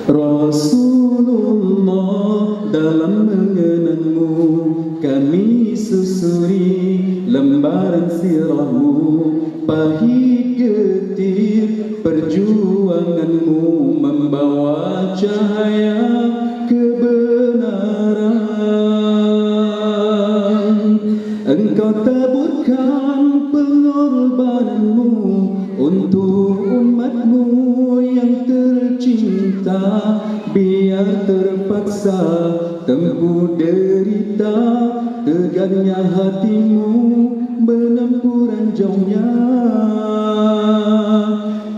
Rasulullah, dalam mengenangmu kami susuri lembaran sirahmu, pahit getir perjuanganmu membawa cahaya kebenaran. Engkau taburkan pengorbananmu untuk umatmu yang tercinta, biar terpaksa tempuh derita, tegarnya hatimu menempuh ranjaunya.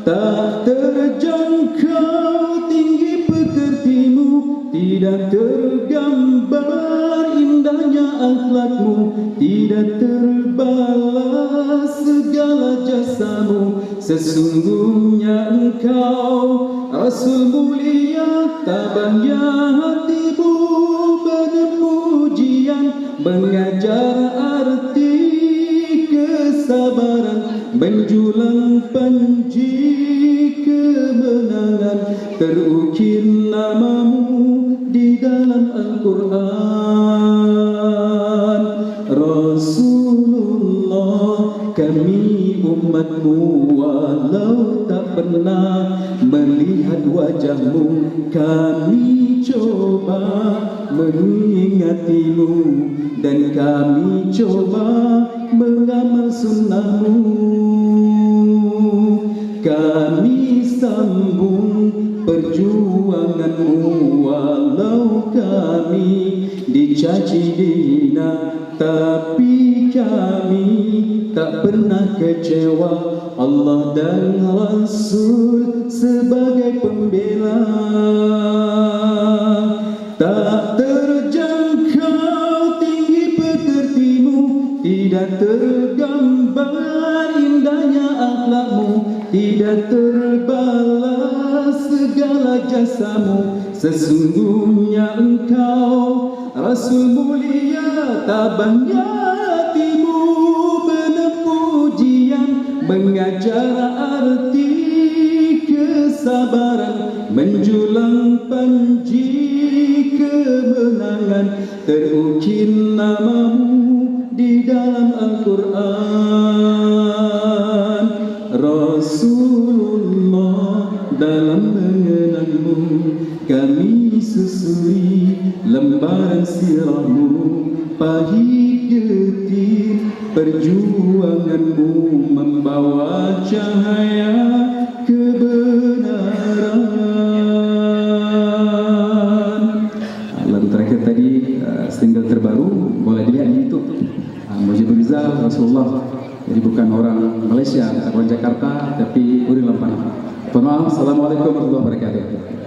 Tak terjangkau tinggi pekertimu, tidak tergambar indahnya akhlakmu, tidak terbalas segala jasamu. Sesungguhnya engkau Rasul mulia, tabahnya hatimu menempuh ujian, mengajar arti kesabaran, menjulang panji kemenangan. Terukir namamu di dalam Al-Quran. Rasulullah, kami umatmu, walau tak pernah melihat wajahmu, kami coba mengingatimu, dan kami coba mengamal sunnahmu. Kami sambung perjuanganmu, walau kami dicaci dihina, tapi kami tak pernah kecewa. Allah dan Rasul sebagai pembela. Tak terjangkau tinggi pekertimu, tidak tergambar indahnya akhlakmu, tidak terbalas segala jasamu. Sesungguhnya engkau Rasul mulia, tabahnya hatimu menempuh ujian, mengajar arti kesabaran, menjulang panji kemenangan. Terukir namamu di dalam Al-Quran. Rasulullah, dalam mengenangmu kami susuri lembaran sirahmu, pahit getir perjuanganmu membawa cahaya kebenaran. Lagu terakhir tadi single terbaru, boleh dilihat di YouTube. Mujibur Rizal Rasulullah. Jadi bukan orang Malaysia, orang Jakarta, tapi Uri Lampana. Assalamualaikum warahmatullahi wabarakatuh.